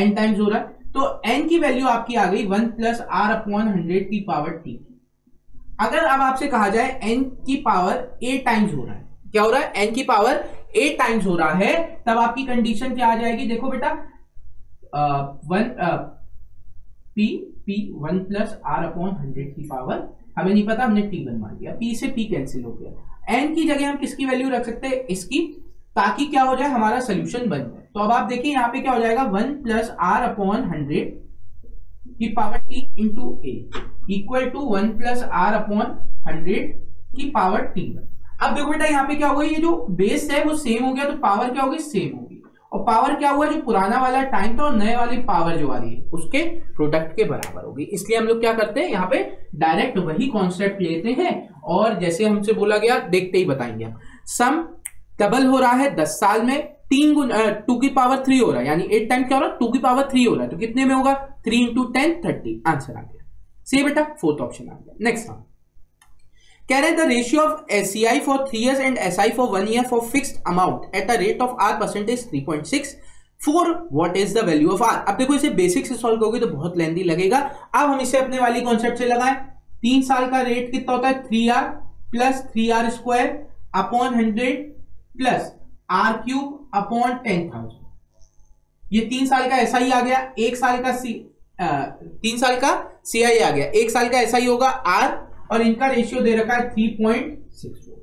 n टाइम्स हो रहा है, तो n की वैल्यू आपकी आ गई 1 + R/100 की पावर T। अगर अब आपसे कहा जाए n की पावर a टाइम्स हो रहा है, क्या हो रहा है, n की पावर a टाइम्स हो रहा है, तब आपकी कंडीशन क्या आ जाएगी, देखो बेटा, P 1 + R/100 की पावर, हमें नहीं पता, हमने T1 मान लिया, P से P कैंसिल हो गया। n की जगह हम किसकी वैल्यू रख सकते हैं, इसकी, ताकि क्या हो जाए, हमारा सोल्यूशन बन जाए। तो अब आप देखिए यहां पे क्या हो जाएगा, 1 + R/100 की power T into A = 1 + R/100 की पावर T1। अब देखो बेटा यहाँ पे क्या होगा, ये जो बेस है वो सेम हो गया, तो पावर क्या होगी, सेम होगी। और पावर क्या हुआ, जो पुराना वाला टाइम था और नए वाली पावर जो आ रही है उसके प्रोडक्ट के बराबर होगी। इसलिए हम लोग क्या करते हैं, यहाँ पे डायरेक्ट वही कॉन्सेप्ट लेते हैं, और जैसे हमसे बोला गया देखते ही बताएंगे हम। सम डबल हो रहा है 10 साल में, 2 की पावर 3 हो रहा है, यानी 8 टाइम क्या हो रहा है, 2 की पावर 3 हो रहा है, तो कितने में होगा, 3 × 10 30। आंसर आ गया, सही बेटा, 4th ऑप्शन आ गया। नेक्स्ट वन कह रहे हैं the ratio of SCI for 3 years and SI for 1 year for fixed amount at a rate of R% 3.6 for what is the value of R। अब देखो इसे बेसिक से सॉल्व करोगे तो बहुत लेंथी लगेगा। अब हम इसे अपने वाली कॉन्सेप्ट से लगाएं। 3 साल का रेट कितना होता है, 3R + 3R² / 100 + R³ / 10,000। ये 3 साल का SI आ गया, 1 साल का 3 साल का CI आ गया, 1 साल का SI होगा R, और इनका रेशियो दे रखा है 3.64।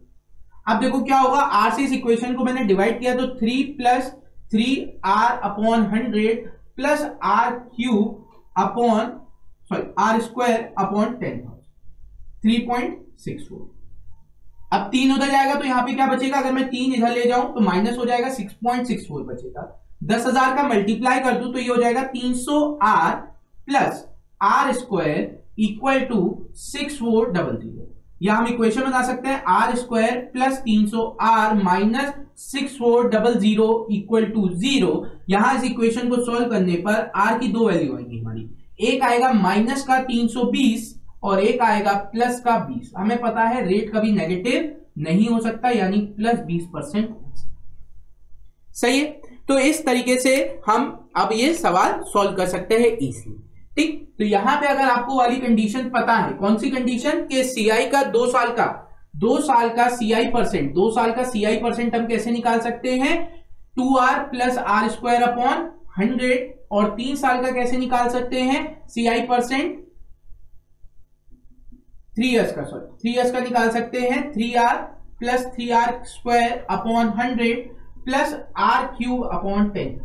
अब देखो क्या होगा, R से इस इक्वेशन को मैंने डिवाइड किया तो 3 + 3R/100 + R² / 10,000 3.64। अब 3 उधर जाएगा तो यहां पे क्या बचेगा, अगर मैं 3 इधर ले जाऊं तो माइनस हो जाएगा, 6.64 बचेगा। 10,000 का मल्टीप्लाई कर दूं तो ये हो जाएगा 300R + R² = 6400। या हम इक्वेशन बना सकते हैं R² + 300R - 6400 = 0। यहां इस इक्वेशन को सॉल्व करने पर R की 2 वैल्यू आएंगी हमारी, एक आएगा माइनस का 320 और एक आएगा प्लस का 20। हमें पता है रेट कभी नेगेटिव नहीं हो सकता, यानी +20%। सही है। तो इस तरीके से हम अब ये सवाल सॉल्व कर सकते हैं इजीली। ठीक, तो यहां पे अगर आपको वाली कंडीशन पता है, कौन सी कंडीशन, के सीआई का 2 साल का सीआई परसेंट, 2 साल का सीआई परसेंट हम कैसे निकाल सकते हैं, 2r plus are square upon 100, और 3 साल का कैसे निकाल सकते हैं सीआई परसेंट, 3s का निकाल सकते हैं 3r plus 3r square upon 100 plus r cube upon 10।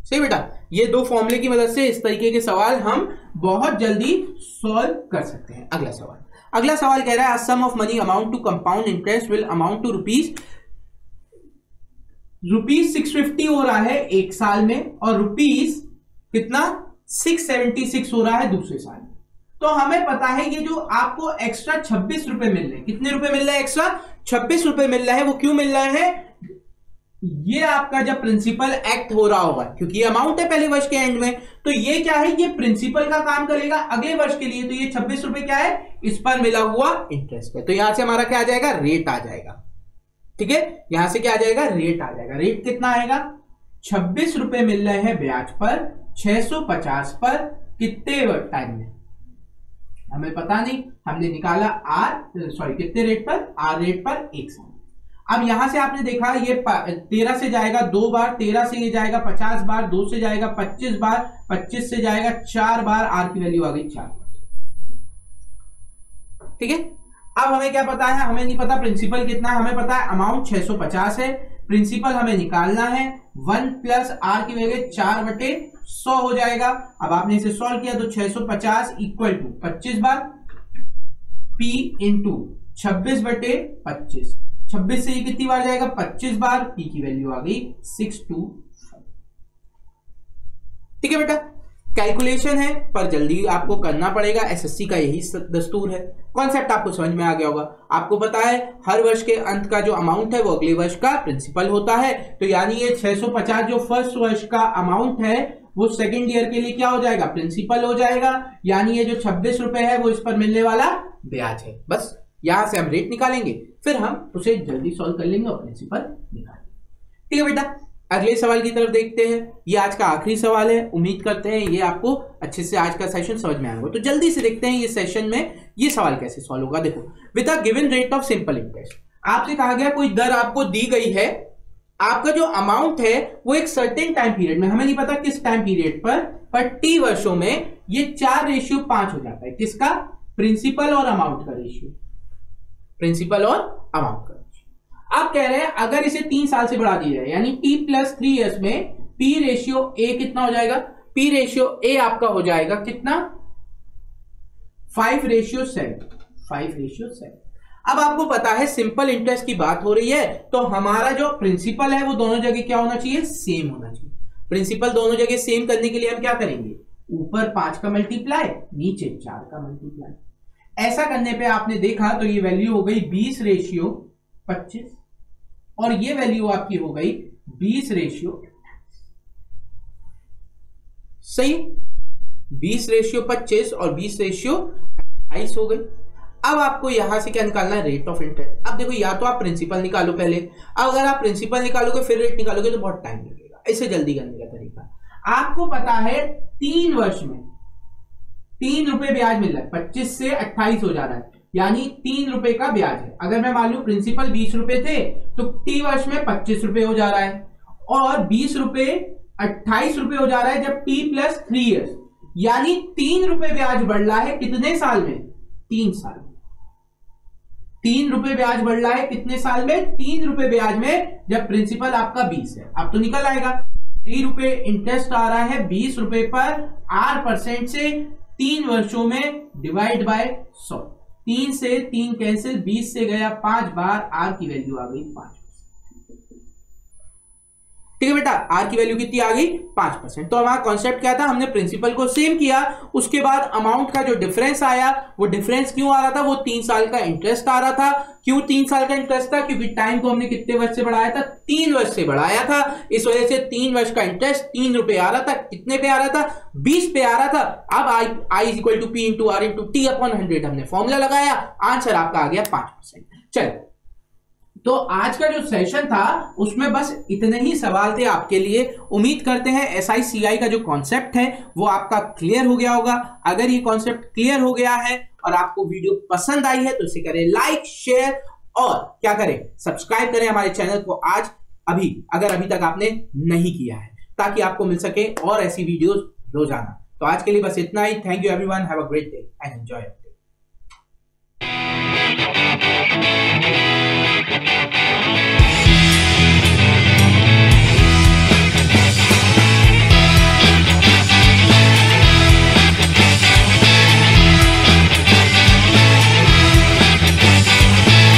सही बेटा, ये 2 फॉर्मूले की मदद से इस तरीके के सवाल हम बहुत जल्दी सॉल्व कर सकते हैं। अगला सवाल कह रहा है sum of money amount to compound interest will amount to rupees 650 हो रहा है एक साल में, और रुपीज कितना 676 हो रहा है दूसरे साल में। तो हमें पता है ये जो आपको एक्स्ट्रा 26 रुपए मिल रहे हैं, कितने रुपए मिल रहे हैं, एक्स्ट्रा 26 रुपए मिल रहा है। वो क्यों मिल रहा है, ये आपका जब प्रिंसिपल एक्ट हो रहा होगा, क्योंकि ये अमाउंट है पहले वर्ष के एंड में, तो ये क्या है, ये प्रिंसिपल का काम करेगा अगले वर्ष के लिए। तो ये 26 रुपए क्या है, इस पर मिला हुआ इंटरेस्ट है। तो यहां से हमारा क्या आ जाएगा, रेट आ जाएगा। ठीक है, यहां से क्या आ जाएगा, रेट आ जाएगा। रेट कितना आएगा, 26 रुपए मिल रहे हैं ब्याज पर, 650 पर, कितने टाइम में हमें पता नहीं, हमने निकाला कितने रेट पर, आर रेट पर एक साल। अब यहां से आपने देखा ये 13 से जाएगा 2 बार, 13 से ये जाएगा 50 बार, 2 से जाएगा 25 बार, 25 से जाएगा 4 बार, आर की वैल्यू आ गई 4 बार। ठीक है, अब हमें क्या पता है, हमें नहीं पता प्रिंसिपल कितना है, हमें पता है अमाउंट 650 है, प्रिंसिपल हमें निकालना है, 1 प्लस आर की वैल्यू 4/100 हो जाएगा। अब आपने इसे सॉल्व किया तो 650 इक्वल टू 25 बार P इंटू 26/25, 26 से ये कितनी बार जाएगा, 25 बार, P की वैल्यू आ गई 625। ठीक है बेटा, कैलकुलेशन है पर जल्दी आपको करना पड़ेगा, एसएससी का यही दस्तूर है। कॉन्सेप्ट आपको समझ में आ गया होगा। आपको पता है हर वर्ष के अंत का जो अमाउंट है वो अगले वर्ष का प्रिंसिपल होता है, तो यानी ये 650 जो फर्स्ट वर्ष का अमाउंट है वो सेकेंड ईयर के लिए क्या हो जाएगा, प्रिंसिपल हो जाएगा। यानी ये जो 26 रुपए है वो इस पर मिलने वाला ब्याज है। बस यहां से हम रेट निकालेंगे, फिर हम उसे जल्दी सॉल्व कर लेंगे और प्रिंसिपल निकालेंगे। ठीक है बेटा, अगले सवाल की तरफ देखते हैं। ये आज का आखिरी सवाल है, उम्मीद करते हैं ये आपको अच्छे से आज का सेशन समझ में आएगा। तो जल्दी से देखते हैं ये सेशन में ये सवाल कैसे सॉल्व होगा। देखो, with a given rate of simple interest, आपसे कहा गया कोई दर आपको दी गई है, आपका जो अमाउंट है वो एक सर्टेन टाइम पीरियड में, हमें नहीं पता किस टाइम पीरियड पर टी वर्षों में ये 4:5 हो जाता है। किसका, प्रिंसिपल और अमाउंट का रेशियो, प्रिंसिपल और अमाउंट का। आप कह रहे हैं अगर इसे 3 साल से बढ़ा दिया जाए, यानी T + 3 years में P रेशियो A कितना हो जाएगा, P रेशियो A आपका हो जाएगा कितना, 5:7, 5:7। अब आपको पता है सिंपल इंटरेस्ट की बात हो रही है, तो हमारा जो प्रिंसिपल है वो दोनों जगह क्या होना चाहिए, सेम होना चाहिए। प्रिंसिपल दोनों जगह सेम करने के लिए हम क्या करेंगे, ऊपर 5 का मल्टीप्लाई, नीचे 4 का मल्टीप्लाई। ऐसा करने पे आपने देखा तो ये वैल्यू हो गई 20:25, और ये वैल्यू आपकी हो गई 20:28। सही, 20:25 और 20:28 हो गई। अब आपको यहां से क्या निकालना है, रेट ऑफ इंटरेस्ट। अब देखो, या तो आप प्रिंसिपल निकालो पहले, अब अगर आप प्रिंसिपल निकालोगे फिर रेट निकालोगे तो बहुत टाइम लगेगा। इसे जल्दी करने का तरीका, आपको पता है 3 वर्ष में 3 रुपए ब्याज मिल रहा है, 25 से 28 हो जा रहा है, यानी 3 रुपए का ब्याज है। अगर मैं मान लू प्रिंसिपल 20 रुपए थे तो टी वर्ष में 25 रुपए हो जा रहा है, और 20 रुपए 28 रुपए हो जा रहा है जब T + 3 years, यानी 3 रुपए ब्याज बढ़ रहा है कितने साल में, 3 साल में। 3 रुपए ब्याज बढ़ रहा है कितने साल में, 3 रुपए ब्याज में, जब प्रिंसिपल आपका 20 है। अब तो निकल आएगा 3 रुपए इंटरेस्ट आ रहा है 20 रुपए पर, 8% से 3 वर्षों में डिवाइड बाय 100, 3 से 3 कैंसिल, 20 से गया 5 बार, आर की वैल्यू आ गई 5। ठीक है बेटा, आर की वैल्यू कितनी आ गई, 5%। तो हमारा कॉन्सेप्ट क्या था, हमने प्रिंसिपल को सेम किया, उसके बाद अमाउंट का जो डिफरेंस आया, वो डिफरेंस क्यों आ रहा था, वो 3 साल का इंटरेस्ट आ रहा था। क्यों 3 साल का इंटरेस्ट था, क्योंकि टाइम को हमने कितने वर्ष से बढ़ाया था, 3 वर्ष से बढ़ाया था। इस वजह से 3 वर्ष का इंटरेस्ट 3 रुपए आ रहा था। कितने पे आ रहा था, 20 पे आ रहा था। अब I = P × R × T/100 हमने फॉर्मूला लगाया, आंसर आपका आ गया 5%। चलो, तो आज का जो सेशन था उसमें बस इतने ही सवाल थे आपके लिए। उम्मीद करते हैं SICI का जो कॉन्सेप्ट है वो आपका क्लियर हो गया होगा। अगर ये कॉन्सेप्ट क्लियर हो गया है और आपको वीडियो पसंद आई है तो इसे करें लाइक, शेयर और क्या करें, सब्सक्राइब करें हमारे चैनल को आज अभी, अगर अभी तक आपने नहीं किया है, ताकि आपको मिल सके और ऐसी वीडियोस रोजाना। तो आज के लिए बस इतना ही। Thank you everyone, have a great day and enjoy.